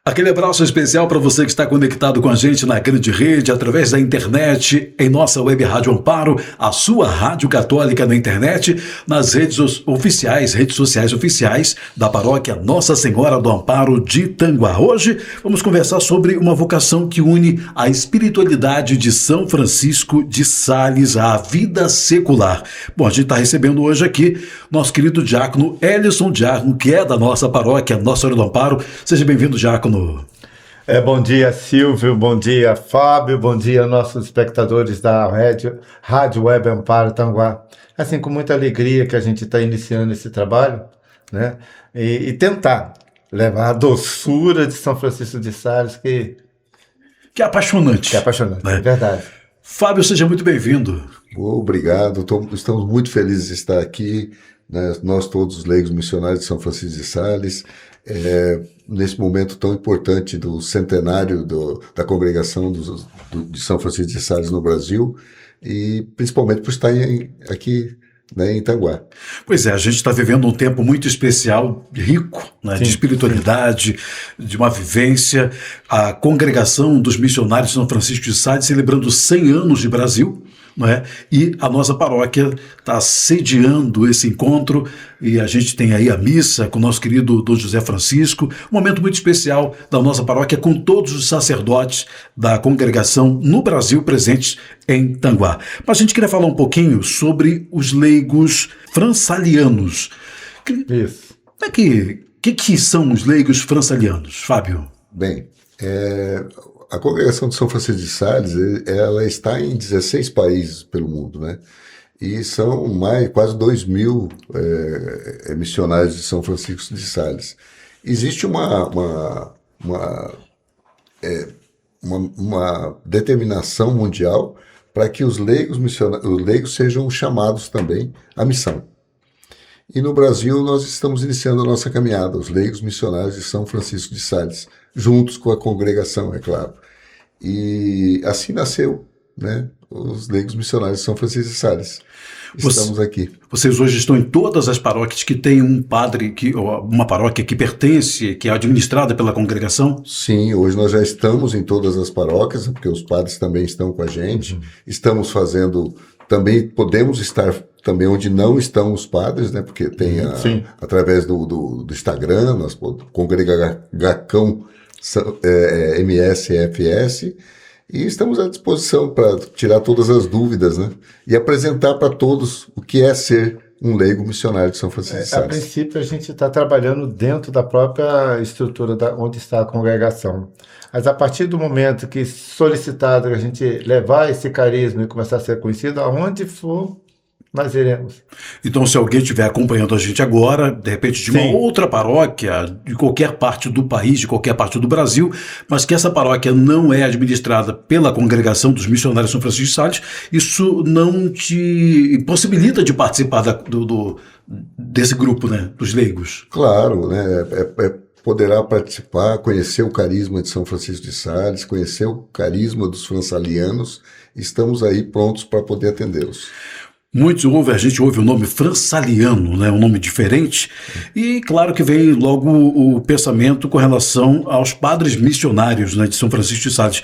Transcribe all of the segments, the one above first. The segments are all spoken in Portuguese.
Aquele abraço especial para você que está conectado com a gente na grande rede, através da internet, em nossa web Rádio Amparo, a sua rádio católica na internet, nas redes sociais oficiais da paróquia Nossa Senhora do Amparo de Tanguá. Hoje vamos conversar sobre uma vocação que une a espiritualidade de São Francisco de Sales à vida secular. Bom, a gente está recebendo hoje aqui nosso querido diácono Elison Diácono, que é da nossa paróquia Nossa Senhora do Amparo. Seja bem-vindo, diácono. Bom dia, Silvio, bom dia, Fábio, bom dia, nossos espectadores da Rádio Web Amparo Tanguá. Assim, com muita alegria que a gente está iniciando esse trabalho, né? E tentar levar a doçura de São Francisco de Sales, que é apaixonante. Que é apaixonante, né? É verdade. Fábio, seja muito bem-vindo. Obrigado, estamos muito felizes de estar aqui, né? Nós todos os leigos missionários de São Francisco de Sales, nesse momento tão importante do centenário da congregação de São Francisco de Sales no Brasil, e principalmente por estar aqui, né, em Tanguá. Pois é, a gente está vivendo um tempo muito especial, rico, né, de espiritualidade, de uma vivência. A congregação dos missionários de São Francisco de Sales celebrando 100 anos de Brasil, não é? E a nossa paróquia está sediando esse encontro, e a gente tem aí a missa com o nosso querido Dom José Francisco, um momento muito especial da nossa paróquia, com todos os sacerdotes da congregação no Brasil presentes em Tanguá. Mas a gente queria falar um pouquinho sobre os leigos fransalianos. Isso. Que são os leigos fransalianos, Fábio? Bem, a congregação de São Francisco de Sales, ela está em 16 países pelo mundo, né? E são quase 2.000 missionários de São Francisco de Sales. Existe uma determinação mundial para que os leigos sejam chamados também à missão. E no Brasil nós estamos iniciando a nossa caminhada, os leigos missionários de São Francisco de Sales, juntos com a congregação, é claro. E assim nasceu, né, os leigos missionários de São Francisco de Sales. Estamos aqui. Vocês hoje estão em todas as paróquias que têm um padre, uma paróquia que pertence, que é administrada pela congregação? Sim, hoje nós já estamos em todas as paróquias, porque os padres também estão com a gente. Estamos fazendo, também podemos estar também onde não estão os padres, né? Porque tem através do Instagram, nós Congregacão MSFS, e estamos à disposição para tirar todas as dúvidas, né? E apresentar para todos o que é ser um leigo missionário de São Francisco de Sales. A princípio, a gente está trabalhando dentro da própria estrutura onde está a congregação. Mas a partir do momento que solicitado a gente levar esse carisma e começar a ser conhecido, aonde for, nós iremos. Então, se alguém estiver acompanhando a gente agora, de repente de uma outra paróquia, de qualquer parte do país, de qualquer parte do Brasil, mas que essa paróquia não é administrada pela congregação dos missionários de São Francisco de Sales, isso não te possibilita de participar desse grupo, né, dos leigos? Claro, né, poderá participar, conhecer o carisma de São Francisco de Sales, conhecer o carisma dos fransalianos. Estamos aí prontos para poder atendê-los. A gente ouve o nome fransaliano, né, um nome diferente, e claro que vem logo o pensamento com relação aos padres missionários, né, de São Francisco de Sales.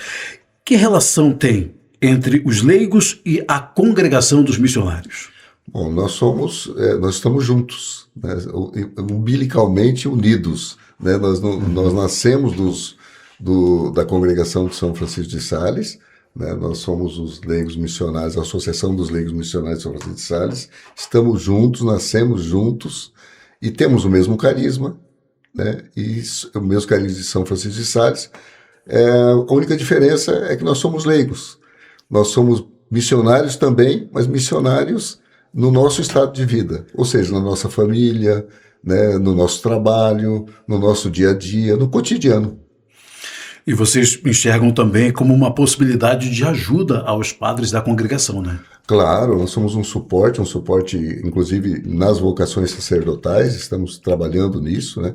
Que relação tem entre os leigos e a congregação dos missionários? Bom, nós estamos juntos, né, umbilicalmente unidos, né? Nós nascemos da congregação de São Francisco de Sales, né? Nós somos os leigos missionários, a Associação dos Leigos Missionários de São Francisco de Sales. Estamos juntos, nascemos juntos e temos o mesmo carisma, né? E o mesmo carisma de São Francisco de Sales. A única diferença é que nós somos leigos. Nós somos missionários também, mas missionários no nosso estado de vida, ou seja, na nossa família, né? No nosso trabalho, no nosso dia a dia, no cotidiano. E vocês enxergam também como uma possibilidade de ajuda aos padres da congregação, né? Claro, nós somos um suporte inclusive nas vocações sacerdotais, estamos trabalhando nisso, né?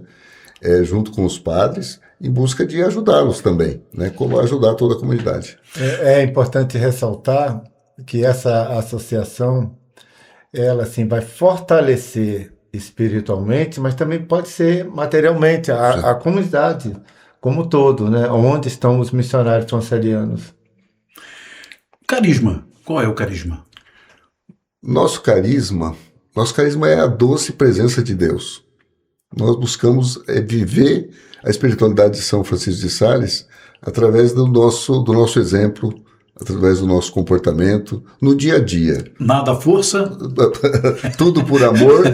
Junto com os padres, em busca de ajudá-los também, né? Como ajudar toda a comunidade. É importante ressaltar que essa associação, ela assim, vai fortalecer espiritualmente, mas também pode ser materialmente a comunidade, como um todo, né? Onde estão os missionários transalianos? Carisma. Qual é o carisma? Nosso carisma é a doce presença de Deus. Nós buscamos viver a espiritualidade de São Francisco de Sales através do nosso exemplo, através do nosso comportamento, no dia a dia. Nada força? Tudo por amor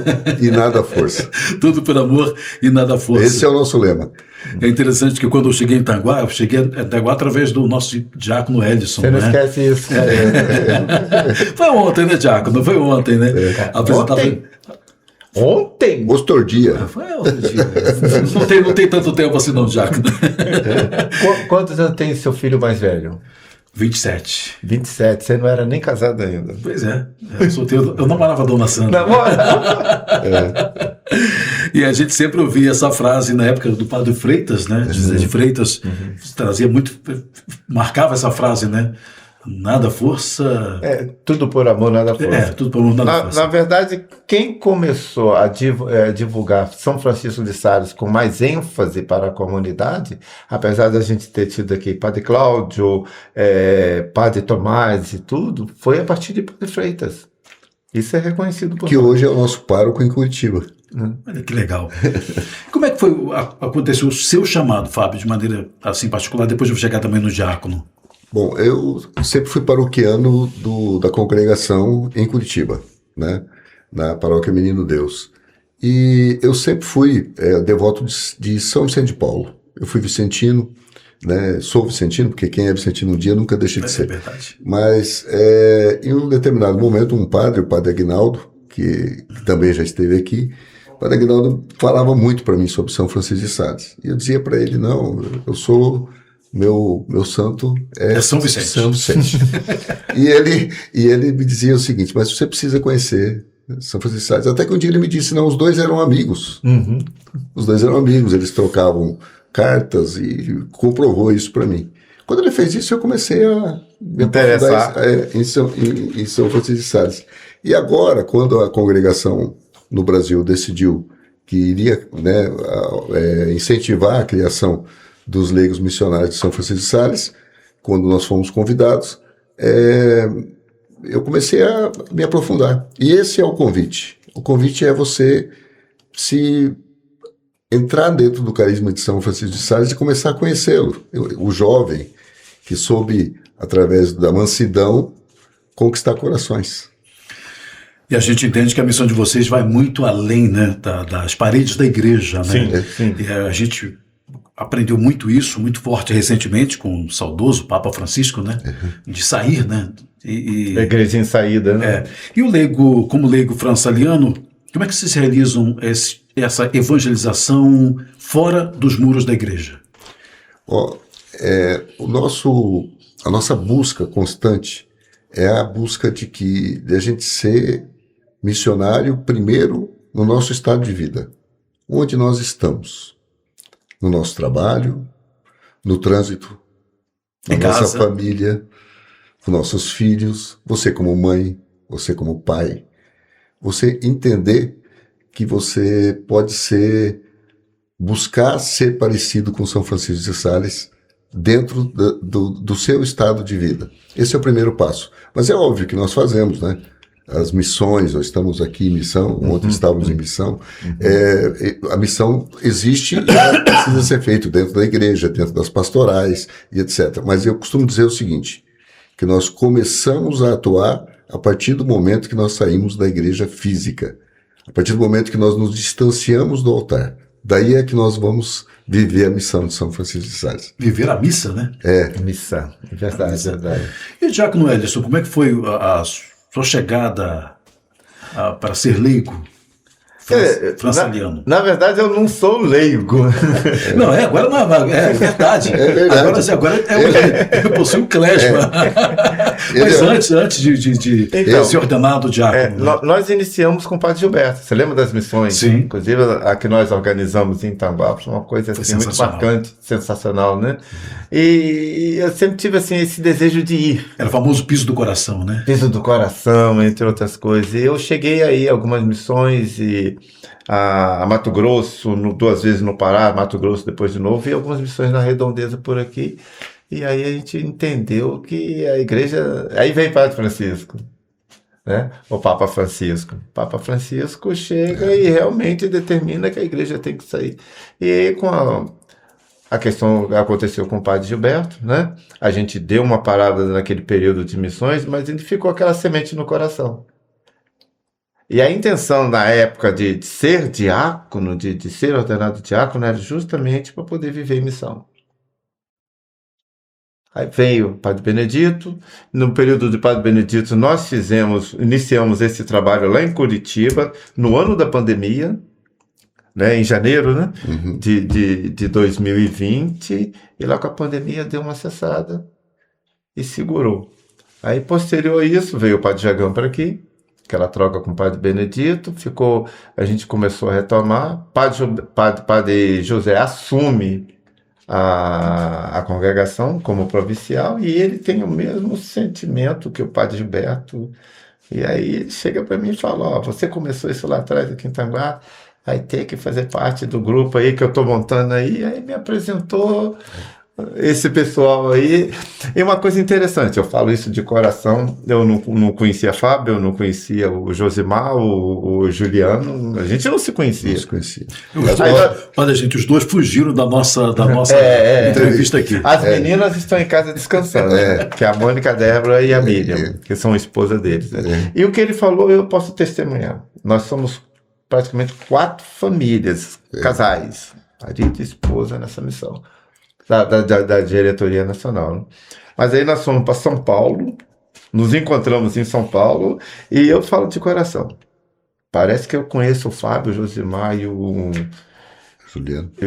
e nada força. Tudo por amor e nada força. Esse é o nosso lema. É interessante que quando eu cheguei em Tanguá, eu cheguei em Tanguá através do nosso diácono Edson. Você não né? esquece isso. Foi ontem, né, diácono? Foi ontem, né? Ontem? Outro dia. Foi outro dia. Não tem tanto tempo assim não, diácono. Quantos anos tem seu filho mais velho? 27. 27, você não era nem casado ainda. Pois é, eu solteiro, eu namorava a dona Sandra. E a gente sempre ouvia essa frase na época do Padre Freitas, né? José de Freitas, trazia muito, marcava essa frase, né? Nada força... Tudo por amor, nada força. Tudo por amor, nada força. Na verdade, quem começou a divulgar São Francisco de Sales com mais ênfase para a comunidade, apesar da gente ter tido aqui Padre Cláudio, Padre Tomás e tudo, foi a partir de Padre Freitas. Isso é reconhecido por que nós. Hoje é o nosso pároco em Curitiba. Olha que legal. Como é que aconteceu o seu chamado, Fábio, de maneira assim particular, depois de eu chegar também no diácono? Bom, eu sempre fui paroquiano da congregação em Curitiba, né? Na paróquia Menino Deus. E eu sempre fui devoto de São Vicente de Paulo. Eu fui vicentino, né? Sou vicentino, porque quem é vicentino um dia nunca deixa de ser. É verdade. Mas em um determinado momento, o padre Aguinaldo, que também já esteve aqui, o padre Aguinaldo falava muito para mim sobre São Francisco de Sales. E eu dizia para ele, não, eu sou... Meu santo é São Vicente. São Vicente. e ele me dizia o seguinte, mas você precisa conhecer São Francisco de Sales. Até que um dia ele me disse, não, os dois eram amigos. Uhum. Os dois eram amigos, eles trocavam cartas e comprovou isso para mim. Quando ele fez isso, eu comecei a me interessar em São Francisco de Sales. E agora, quando a congregação no Brasil decidiu que iria, né, incentivar a criação dos leigos missionários de São Francisco de Sales, quando nós fomos convidados, eu comecei a me aprofundar. E esse é o convite. O convite é você se entrar dentro do carisma de São Francisco de Sales e começar a conhecê-lo. O jovem que soube, através da mansidão, conquistar corações. E a gente entende que a missão de vocês vai muito além, né, das paredes da igreja, né? Sim. E a gente aprendeu muito isso, muito forte recentemente com o saudoso Papa Francisco, né? De sair, né? A igreja em saída, né? E o leigo, como leigo fransaliano, como é que vocês realizam essa evangelização fora dos muros da igreja? A nossa busca constante é a busca de a gente ser missionário primeiro no nosso estado de vida, onde nós estamos. No nosso trabalho, no trânsito, na nossa família, com nossos filhos, você como mãe, você como pai. Você entender que você pode buscar ser parecido com São Francisco de Sales dentro do seu estado de vida. Esse é o primeiro passo. Mas é óbvio que nós fazemos, né? As missões, nós estamos aqui em missão, ontem estávamos em missão, a missão existe e ela precisa ser feita dentro da igreja, dentro das pastorais e etc. Mas eu costumo dizer o seguinte, que nós começamos a atuar a partir do momento que nós saímos da igreja física, a partir do momento que nós nos distanciamos do altar. Daí é que nós vamos viver a missão de São Francisco de Sales. Viver a missa, né? Missa, é verdade, verdade. E diácono Edson, como é que foi a sua chegada para ser leigo fransaliano? Na verdade, eu não sou leigo. Não, agora não, é verdade. É verdade. Agora eu possuo um clésima. Mas antes de ser ordenado diácono. Nós iniciamos com o Padre Gilberto. Você lembra das missões? Sim. Inclusive a que nós organizamos em Tambaú, foi uma coisa assim, muito marcante, sensacional, né? E eu sempre tive assim, esse desejo de ir. Era o famoso piso do coração, né? Piso do coração, entre outras coisas. E eu cheguei aí a algumas missões e fui a Mato Grosso, 2 vezes no Pará, Mato Grosso depois de novo, e algumas missões na Redondeza por aqui. E aí a gente entendeu que a igreja... Aí vem Padre Francisco, né? O Papa Francisco. O Papa Francisco chega e realmente determina que a igreja tem que sair. E aí, com a questão que aconteceu com o Padre Gilberto, né? A gente deu uma parada naquele período de missões, mas ainda ficou aquela semente no coração. E a intenção na época de ser diácono, de ser ordenado diácono, era justamente para poder viver em missão. Aí veio o Padre Benedito. No período de Padre Benedito, nós iniciamos esse trabalho lá em Curitiba, no ano da pandemia, né, em janeiro, né, de 2020, e lá com a pandemia deu uma cessada e segurou. Aí, posterior a isso, veio o Padre Jagão para aqui, aquela troca com o Padre Benedito, a gente começou a retomar, Padre José assume a congregação como provincial, e ele tem o mesmo sentimento que o Padre Gilberto. E aí ele chega para mim e fala: ó, você começou isso lá atrás aqui em Tanguá, vai ter que fazer parte do grupo aí que eu estou montando aí. Aí me apresentou esse pessoal aí. E uma coisa interessante, eu falo isso de coração, eu não conhecia Fábio, eu não conhecia o Josimar, o Juliano, a gente não se conhecia. Não se conhecia. Olha, gente, os dois fugiram da nossa entrevista aqui. As meninas estão em casa descansando, que é a Mônica, a Débora e a Miriam, que são esposas deles. Né? E o que ele falou, eu posso testemunhar. Nós somos praticamente 4 famílias, casais, marido e esposa nessa missão. Da diretoria nacional, né? Mas aí nós fomos para São Paulo, nos encontramos em São Paulo, e eu falo de coração, parece que eu conheço o Fábio, o Josimar e o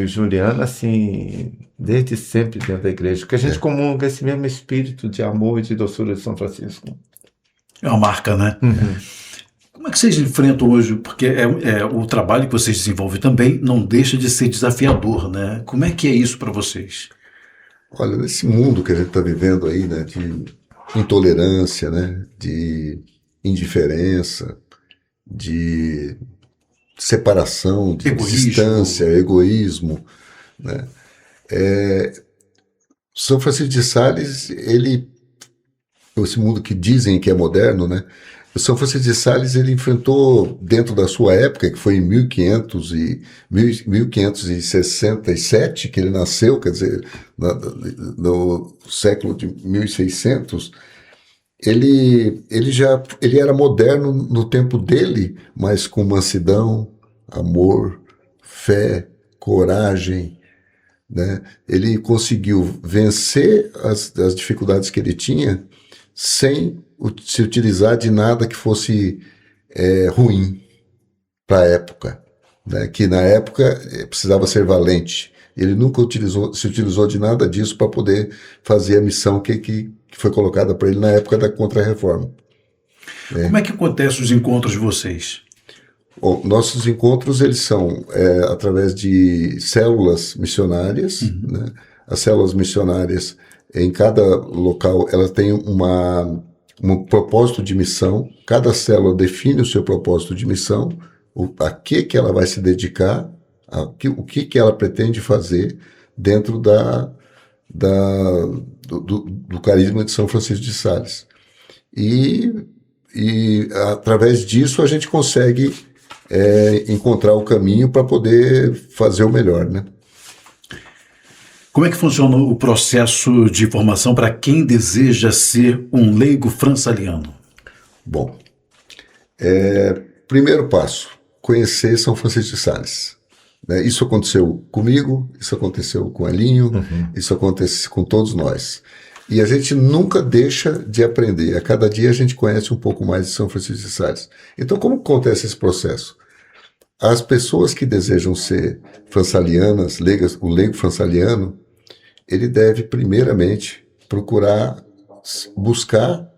Juliano, assim, desde sempre dentro da igreja, porque a gente comunga esse mesmo espírito de amor e de doçura de São Francisco. É uma marca, né? Como é que vocês enfrentam hoje? Porque o trabalho que vocês desenvolvem também não deixa de ser desafiador, né? Como é que é isso para vocês? Olha, nesse mundo que a gente está vivendo aí, né, de intolerância, né, de indiferença, de separação, de distância, egoísmo, né? São Francisco de Sales, esse mundo que dizem que é moderno, né? São Francisco de Sales, ele enfrentou, dentro da sua época, que foi em 1567 que ele nasceu, quer dizer, no século de 1600, ele era moderno no tempo dele, mas com mansidão, amor, fé, coragem, né? Ele conseguiu vencer as dificuldades que ele tinha sem se utilizar de nada que fosse ruim para a época, né? Que na época precisava ser valente. Ele nunca se utilizou de nada disso para poder fazer a missão que foi colocada para ele na época da Contra-Reforma. Como é que acontecem os encontros de vocês? Bom, nossos encontros eles são através de células missionárias, né? As células missionárias, em cada local, elas têm um propósito de missão. Cada célula define o seu propósito de missão, a que ela vai se dedicar, o que ela pretende fazer dentro do carisma de São Francisco de Sales. E através disso a gente consegue encontrar o caminho para poder fazer o melhor, né? Como é que funciona o processo de formação para quem deseja ser um leigo fransaliano? Bom, primeiro passo, conhecer São Francisco de Sales. Né? Isso aconteceu comigo, isso aconteceu com Elinho, isso acontece com todos nós. E a gente nunca deixa de aprender. A cada dia a gente conhece um pouco mais de São Francisco de Sales. Então, como acontece esse processo? As pessoas que desejam ser fransalianas, o leigo fransaliano, ele deve primeiramente buscar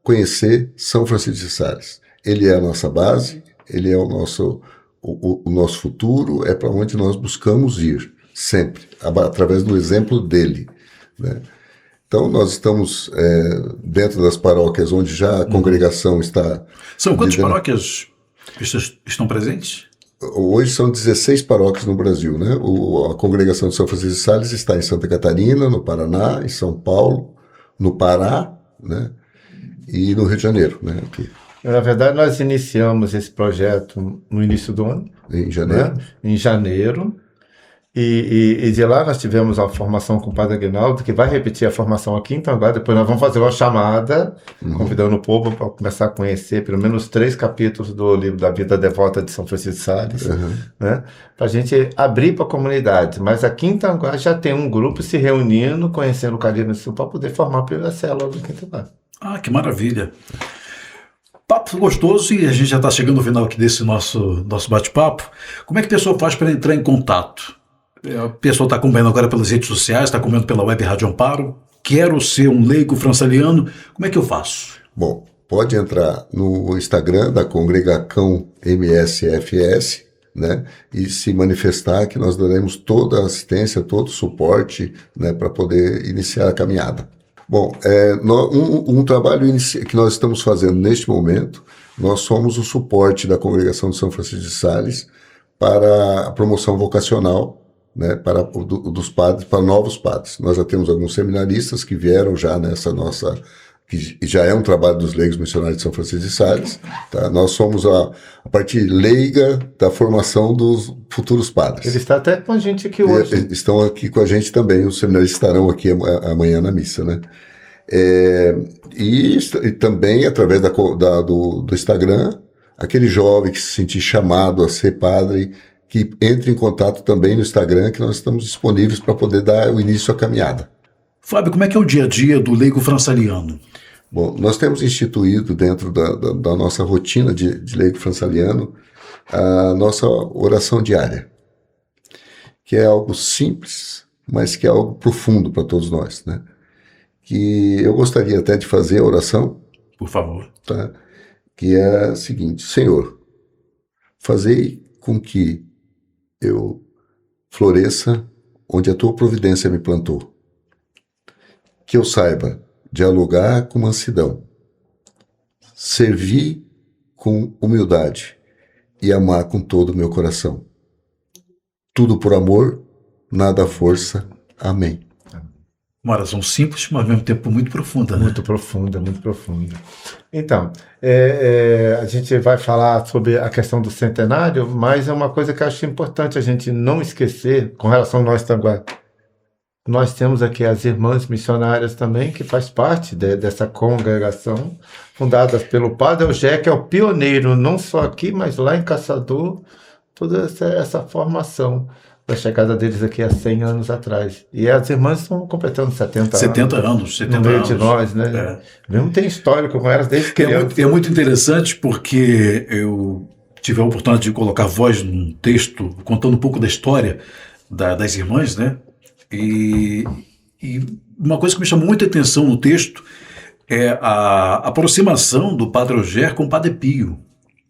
conhecer São Francisco de Sales. Ele é a nossa base, ele é o nosso futuro, é para onde nós buscamos ir, sempre, através do exemplo dele, né? Então, nós estamos dentro das paróquias onde já a congregação está... São quantas paróquias estão presentes? Hoje são 16 paróquias no Brasil, né? A congregação de São Francisco de Sales está em Santa Catarina, no Paraná, em São Paulo, no Pará, né? E no Rio de Janeiro, né? Aqui. Na verdade, nós iniciamos esse projeto no início do ano. Em janeiro. Né? Em janeiro. E de lá nós tivemos a formação com o Padre Aguinaldo, que vai repetir a formação aqui em Tanguá. Depois nós vamos fazer uma chamada, convidando o povo para começar a conhecer pelo menos 3 capítulos do livro da Vida Devota de São Francisco de Sales, né? Para a gente abrir para a comunidade. Mas aqui em Tanguá já tem um grupo se reunindo, conhecendo o Carisma Sul, para poder formar a primeira célula do Tanguá. Ah, que maravilha! Papo gostoso, e a gente já está chegando no final aqui desse nosso bate-papo. Como é que a pessoa faz para entrar em contato? A pessoa está acompanhando agora pelas redes sociais, está acompanhando pela Web Rádio Amparo. Quero ser um leigo franciliano. Como é que eu faço? Bom, pode entrar no Instagram da Congregação MSFS, né? E se manifestar que nós daremos toda a assistência, todo o suporte, né, para poder iniciar a caminhada. Bom, um trabalho que nós estamos fazendo neste momento, nós somos o suporte da Congregação de São Francisco de Sales para a promoção vocacional, né, dos padres, para novos padres. Nós já temos alguns seminaristas que vieram já nessa nossa, que já é um trabalho dos leigos missionários de São Francisco de Sales. Tá? Nós somos a parte leiga da formação dos futuros padres. Ele está até com a gente aqui hoje. Estão aqui com a gente também, os seminaristas estarão aqui amanhã na missa, né? E também através do Instagram, aquele jovem que se sentir chamado a ser padre, que entre em contato também no Instagram, que nós estamos disponíveis para poder dar o início à caminhada. Fábio, como é que é o dia a dia do leigo franciliano? Bom, nós temos instituído dentro da nossa rotina de leigo franciliano a nossa oração diária, que é algo simples, mas que é algo profundo para todos nós, né? Que eu gostaria até de fazer a oração. Por favor. Tá? Que é a seguinte: Senhor, fazei com que eu floresça onde a tua providência me plantou. Que eu saiba dialogar com mansidão, servir com humildade e amar com todo o meu coração. Tudo por amor, nada à força. Amém. Uma oração simples, mas ao mesmo tempo muito profunda. Né? Muito profunda, muito profunda. Então, a gente vai falar sobre a questão do centenário, mas é uma coisa que eu acho importante a gente não esquecer com relação a nós Tanguá. Nós temos aqui as irmãs missionárias também, que faz parte dessa congregação, fundadas pelo Padre Eugé, que é o pioneiro, não só aqui, mas lá em Caçador, toda essa formação da chegada deles aqui há 100 anos atrás. E as irmãs estão completando 70 anos. 70 no meio anos. de nós, né? Mesmo tem histórico com elas desde criança. É muito interessante porque eu tive a oportunidade de colocar voz num texto contando um pouco da história das irmãs, né? E uma coisa que me chamou muita atenção no texto é a aproximação do Padre Eugé com o Padre Pio.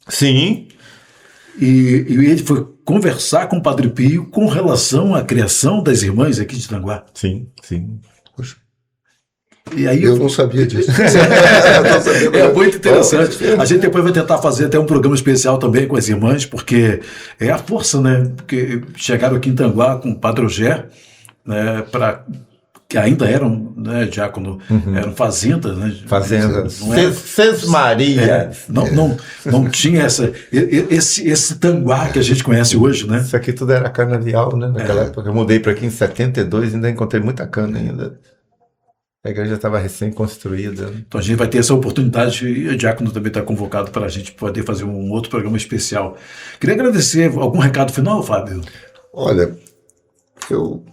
Sim. E ele foi conversar com o Padre Pio com relação à criação das irmãs aqui de Tanguá. Sim, sim. Poxa. E aí eu não sabia disso. É muito interessante. A gente depois vai tentar fazer até um programa especial também com as irmãs, porque é a força, né? Porque chegaram aqui em Tanguá com o Padre Eugé, né, que ainda eram, né, diácono, eram fazendas, né? Fazendas. Sesmarias. Não tinha esse Tanguá que a gente conhece hoje, né? Isso aqui tudo era canavial, né? Naquela época. Eu mudei para aqui em 72 e ainda encontrei muita cana ainda. A igreja estava recém-construída. Então a gente vai ter essa oportunidade, e o diácono também está convocado para a gente poder fazer um outro programa especial. Queria agradecer. Algum recado final, Fábio? Olha, eu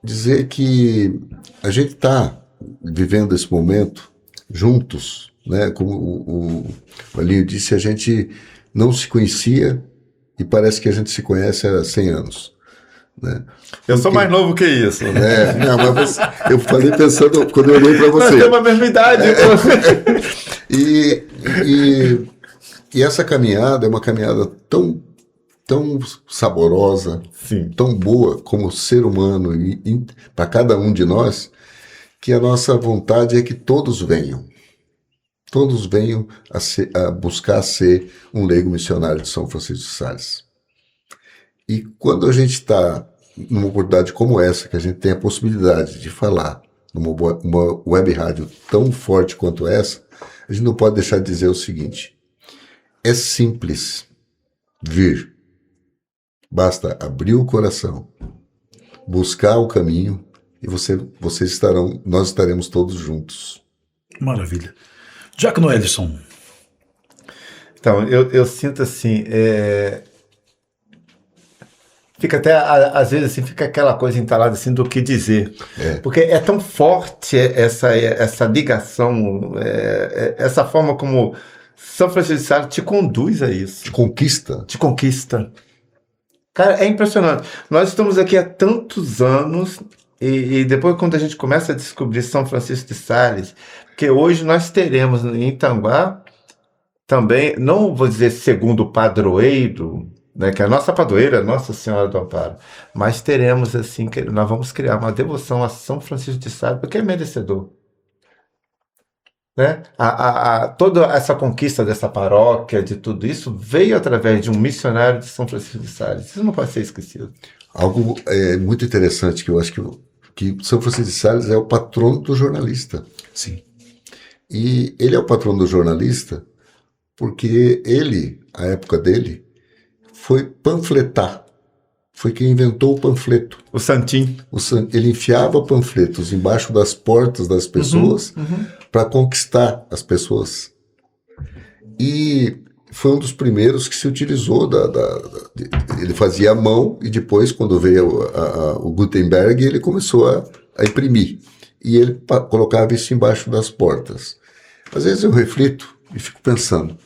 dizer que a gente está vivendo esse momento juntos, né? Como o Alinho disse, a gente não se conhecia e parece que a gente se conhece há 100 anos. Né? Eu sou mais novo que isso. Não, mas eu falei pensando quando eu olhei para você. Nós temos a mesma idade. E essa caminhada é uma caminhada tão saborosa, sim, tão boa como ser humano e para cada um de nós, que a nossa vontade é que todos venham a buscar ser um leigo missionário de São Francisco de Sales. E quando a gente está numa oportunidade como essa, que a gente tem a possibilidade de falar uma web rádio tão forte quanto essa, a gente não pode deixar de dizer o seguinte: é simples vir, basta abrir o coração, buscar o caminho e nós estaremos todos juntos. Maravilha. Jack Noelison. Então, eu sinto assim, fica até, às vezes, assim, fica aquela coisa entalada assim do que dizer. Porque é tão forte essa ligação, essa forma como São Francisco de Sales te conduz a isso. Te conquista. Te conquista. Cara, é impressionante. Nós estamos aqui há tantos anos e depois quando a gente começa a descobrir São Francisco de Sales, que hoje nós teremos em Itanguá também, não vou dizer segundo padroeiro, né, que a nossa padroeira é Nossa Senhora do Amparo, mas teremos assim, que nós vamos criar uma devoção a São Francisco de Sales, porque é merecedor. Né? Toda essa conquista dessa paróquia, de tudo isso, veio através de um missionário de São Francisco de Sales. Isso não pode ser esquecido. Algo muito interessante que eu acho que São Francisco de Sales é o patrono do jornalista. Sim. E ele é o patrono do jornalista porque ele, a época dele, foi panfletar. Foi quem inventou o panfleto. O Santim. Ele enfiava panfletos embaixo das portas das pessoas para conquistar as pessoas. E foi um dos primeiros que se utilizou ele fazia à mão e depois, quando veio o Gutenberg, ele começou a imprimir. E ele colocava isso embaixo das portas. Às vezes eu reflito e fico pensando,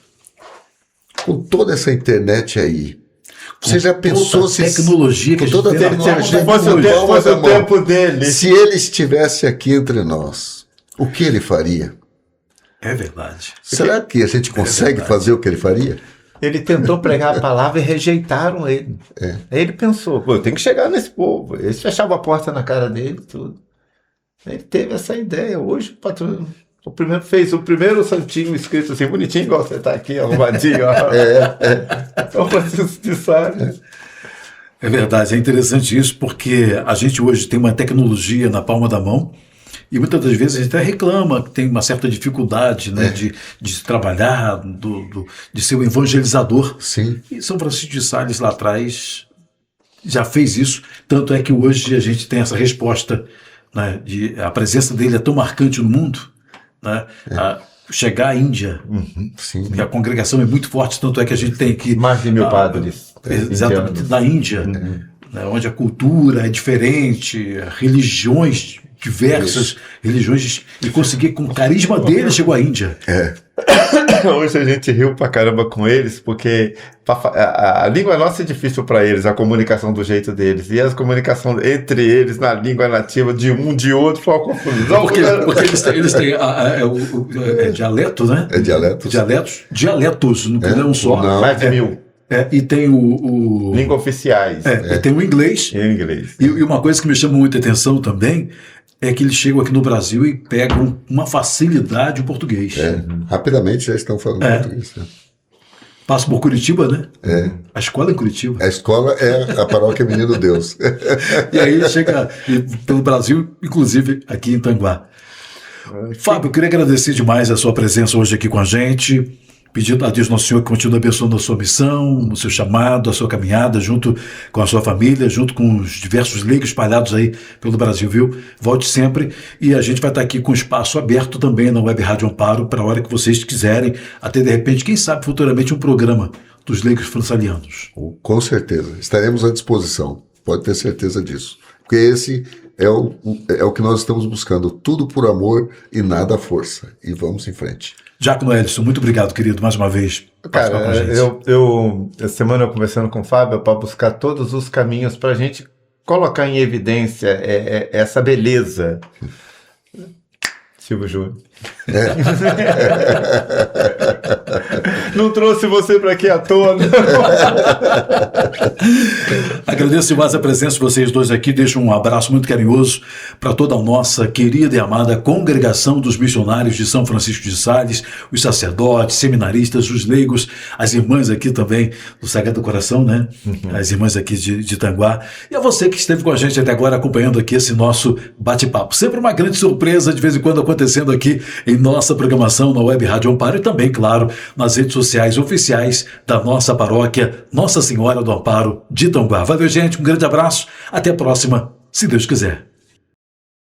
com toda essa internet aí, você já pensou se tecnologia que toda a tecnologia fosse o tempo dele, se ele estivesse aqui entre nós, o que ele faria? É verdade. Será que a gente consegue fazer o que ele faria? Ele tentou pregar a palavra e rejeitaram ele. Aí ele pensou, eu tenho que chegar nesse povo. Eles fechavam a porta na cara dele e tudo. Ele teve essa ideia. Hoje o patrão fez o primeiro santinho escrito assim, bonitinho, igual você está aqui, arrumadinho. São Francisco de Sales. É verdade, é interessante isso, porque a gente hoje tem uma tecnologia na palma da mão e muitas das vezes a gente até reclama que tem uma certa dificuldade, né, de trabalhar, de ser um evangelizador. Sim. E São Francisco de Sales lá atrás já fez isso, tanto é que hoje a gente tem essa resposta, né, a presença dele é tão marcante no mundo, né, chegar à Índia, sim. e a congregação é muito forte, tanto é que a gente tem aqui mais de 1000 padres exatamente, na Índia, né, onde a cultura é diferente, religiões diversas, religiões, e conseguir com o carisma dele chegou à Índia. Hoje a gente riu pra caramba com eles, porque a língua nossa é difícil para eles, a comunicação do jeito deles, e a comunicação entre eles na língua nativa de um de outro foi uma confusão. Porque eles têm dialeto, né? É dialetos. Dialetos, não é um só. Não. Mais de 1000. E tem o língua oficiais. E tem o inglês. Em inglês. E uma coisa que me chama muita atenção também é que eles chegam aqui no Brasil e pegam uma facilidade o português. Rapidamente já estão falando português. Passa por Curitiba, né? A escola é em Curitiba. A escola é a paróquia Menino Deus. E aí chega pelo Brasil, inclusive aqui em Itanguá. Fábio, eu queria agradecer demais a sua presença hoje aqui com a gente. Pedindo a Deus Nosso Senhor que continue abençoando a sua missão, o seu chamado, a sua caminhada, junto com a sua família, junto com os diversos leigos espalhados aí pelo Brasil, viu? Volte sempre e a gente vai estar aqui com espaço aberto também na Web Rádio Amparo para a hora que vocês quiserem, até de repente, quem sabe futuramente um programa dos leigos fransalianos. Com certeza, estaremos à disposição, pode ter certeza disso. Porque esse é o que nós estamos buscando, tudo por amor e nada à força. E vamos em frente. Jack Noelison, muito obrigado, querido, mais uma vez. Cara, essa semana eu conversando com o Fábio para buscar todos os caminhos para a gente colocar em evidência essa beleza. Silvio Júnior. Não trouxe você para aqui à toa, não. Agradeço demais a presença de vocês dois aqui. Deixo um abraço muito carinhoso para toda a nossa querida e amada Congregação dos Missionários de São Francisco de Sales, os sacerdotes, seminaristas, os leigos, as irmãs aqui também do Sagrado Coração, né? As irmãs aqui de Tanguá. E a você que esteve com a gente até agora acompanhando aqui esse nosso bate-papo. Sempre uma grande surpresa de vez em quando acontecendo aqui em nossa programação na Web Rádio Amparo e também, claro, nas redes sociais oficiais da nossa paróquia Nossa Senhora do Amparo de Tanguá. Valeu, gente, um grande abraço, até a próxima, se Deus quiser.